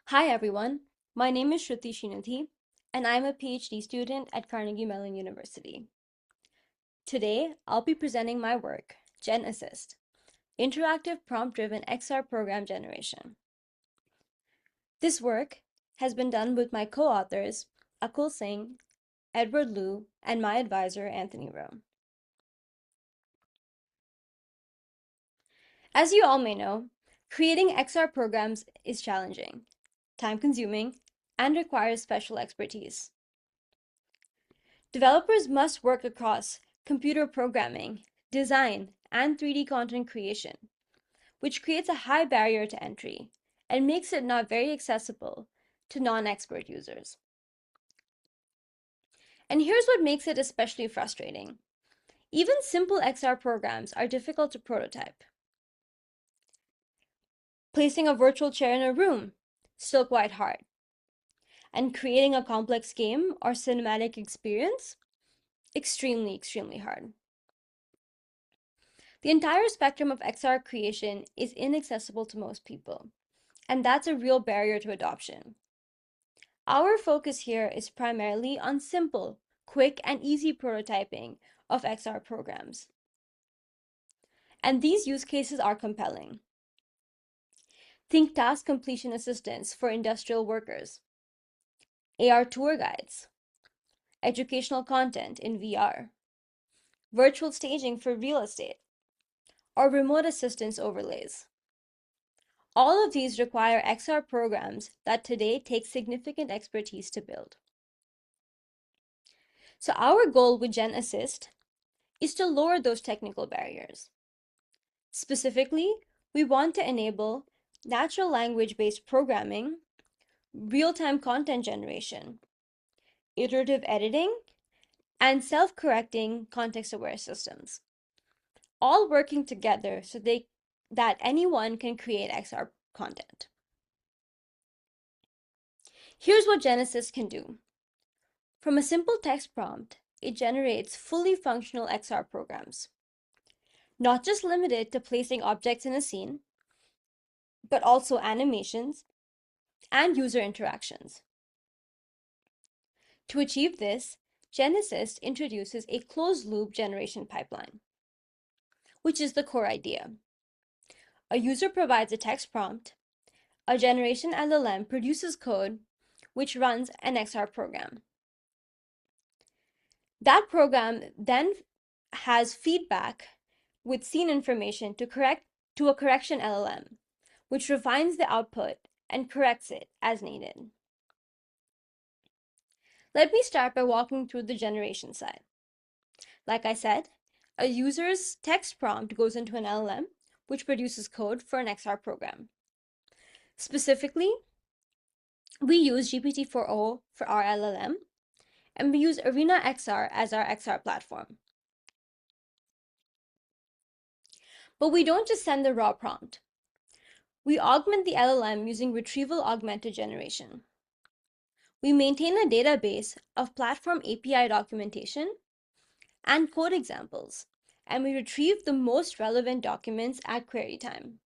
Hi everyone, my name is Srinidhi, and I'm a PhD student at Carnegie Mellon University. Today, I'll be presenting my work, GenAssist, Interactive Prompt-Driven XR Program Generation. This work has been done with my co-authors, Akul Singh, Edward Liu, and my advisor, Anthony Rowe. As you all may know, creating XR programs is challenging, time-consuming, and requires special expertise. Developers must work across computer programming, design, and 3D content creation, which creates a high barrier to entry and makes it not very accessible to non-expert users. And here's what makes it especially frustrating. Even simple XR programs are difficult to prototype. Placing a virtual chair in a room, still quite hard. And creating a complex game or cinematic experience, extremely hard. The entire spectrum of XR creation is inaccessible to most people, and that's a real barrier to adoption. Our focus here is primarily on simple, quick, and easy prototyping of XR programs. And these use cases are compelling. Think task completion assistance for industrial workers, AR tour guides, educational content in VR, virtual staging for real estate, or remote assistance overlays. All of these require XR programs that today take significant expertise to build. So our goal with GenAssist is to lower those technical barriers. Specifically, we want to enable natural language-based programming, real-time content generation, iterative editing, and self-correcting context-aware systems, all working together so that anyone can create XR content. Here's what GenAssist can do. From a simple text prompt, it generates fully functional XR programs, not just limited to placing objects in a scene, but also animations and user interactions. To achieve this, GenAssist introduces a closed-loop generation pipeline, which is the core idea. A user provides a text prompt, a generation LLM produces code, which runs an XR program. That program then has feedback with scene information to a correction LLM, which refines the output and corrects it as needed. Let me start by walking through the generation side. Like I said, a user's text prompt goes into an LLM, which produces code for an XR program. Specifically, we use GPT-4o for our LLM, and we use Arena XR as our XR platform. But we don't just send the raw prompt. We augment the LLM using Retrieval-Augmented Generation. We maintain a database of platform API documentation and code examples, and we retrieve the most relevant documents at query time.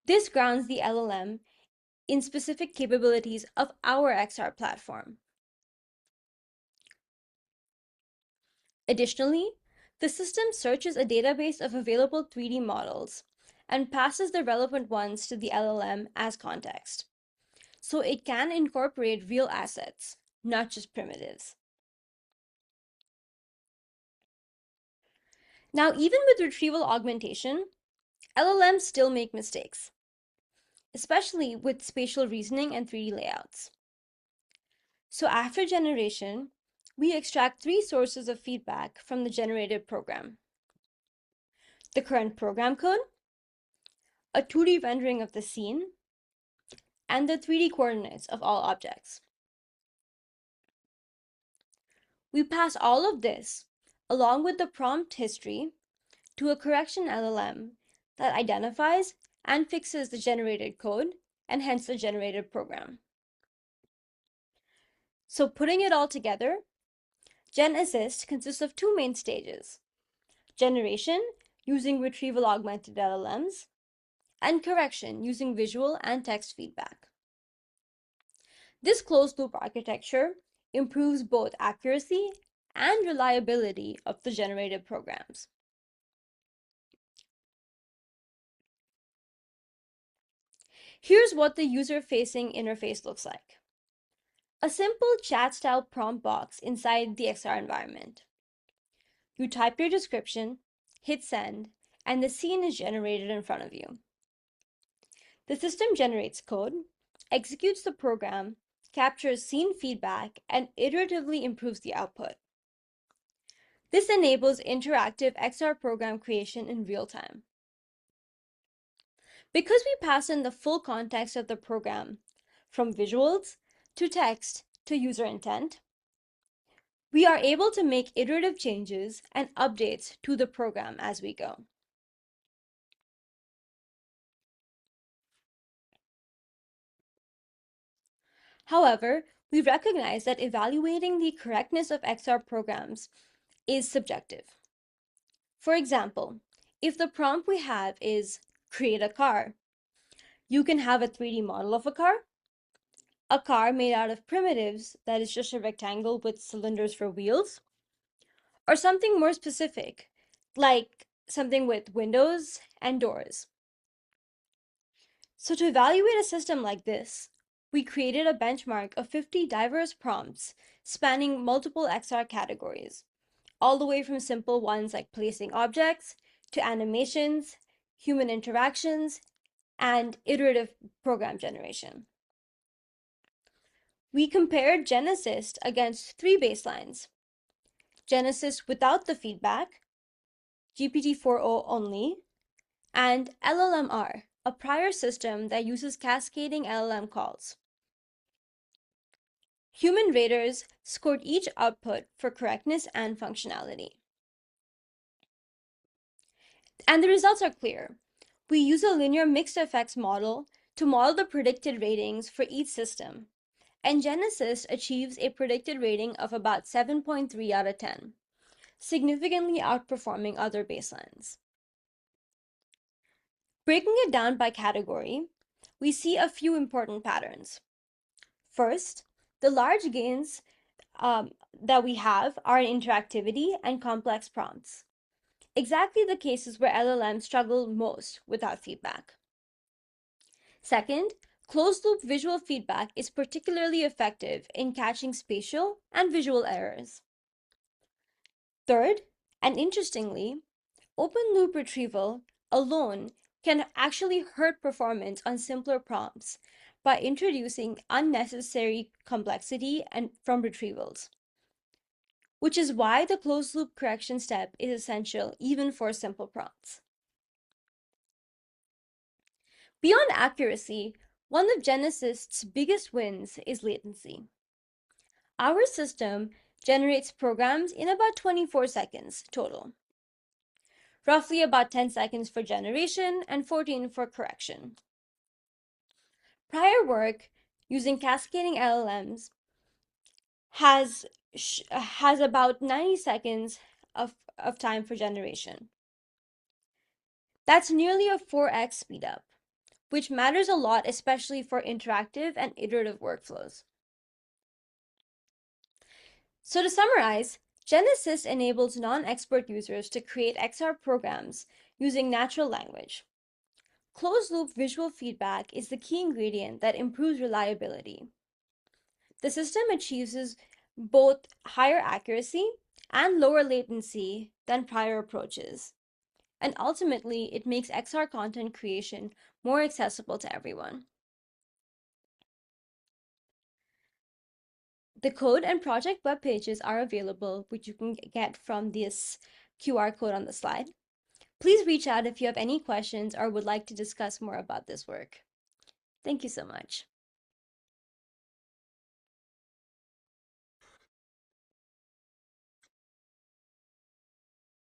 This grounds the LLM in specific capabilities of our XR platform. Additionally, the system searches a database of available 3D models and passes the relevant ones to the LLM as context, so it can incorporate real assets, not just primitives. Now, even with retrieval augmentation, LLMs still make mistakes, especially with spatial reasoning and 3D layouts. So after generation, we extract three sources of feedback from the generated program: the current program code, a 2D rendering of the scene, and the 3D coordinates of all objects. We pass all of this, along with the prompt history, to a correction LLM that identifies and fixes the generated code and hence the generated program. So putting it all together, GenAssist consists of two main stages: generation, using retrieval-augmented LLMs, and correction, using visual and text feedback. This closed-loop architecture improves both accuracy and reliability of the generated programs. Here's what the user-facing interface looks like. A simple chat-style prompt box inside the XR environment. You type your description, hit send, and the scene is generated in front of you. The system generates code, executes the program, captures scene feedback, and iteratively improves the output. This enables interactive XR program creation in real time. Because we pass in the full context of the program, from visuals to text to user intent, we are able to make iterative changes and updates to the program as we go. However, we recognize that evaluating the correctness of XR programs is subjective. For example, if the prompt we have is create a car, you can have a 3D model of a car made out of primitives that is just a rectangle with cylinders for wheels, or something more specific, like something with windows and doors. So to evaluate a system like this, we created a benchmark of 50 diverse prompts spanning multiple XR categories, all the way from simple ones like placing objects to animations, human interactions, and iterative program generation. We compared GenAssist against 3 baselines: GenAssist without the feedback, GPT-4o only, and LLMR, a prior system that uses cascading LLM calls. Human raters scored each output for correctness and functionality. And the results are clear. We use a linear mixed effects model to model the predicted ratings for each system, and GenAssist achieves a predicted rating of about 7.3 out of 10, significantly outperforming other baselines. Breaking it down by category, we see a few important patterns. First, the large gains that we have are in interactivity and complex prompts, exactly the cases where LLMs struggle most without feedback. Second, closed-loop visual feedback is particularly effective in catching spatial and visual errors. Third, and interestingly, open-loop retrieval alone can actually hurt performance on simpler prompts by introducing unnecessary complexity and from retrievals, which is why the closed-loop correction step is essential even for simple prompts. Beyond accuracy, one of GenAssist's biggest wins is latency. Our system generates programs in about 24 seconds total, roughly about 10 seconds for generation and 14 for correction. Prior work using cascading LLMs has about 90 seconds of time for generation. That's nearly a 4x speed up, which matters a lot, especially for interactive and iterative workflows. So to summarize, GenAssist enables non-expert users to create XR programs using natural language. Closed-loop visual feedback is the key ingredient that improves reliability. The system achieves both higher accuracy and lower latency than prior approaches. And ultimately, it makes XR content creation more accessible to everyone. The code and project web pages are available, which you can get from this QR code on the slide. Please reach out if you have any questions or would like to discuss more about this work. Thank you so much.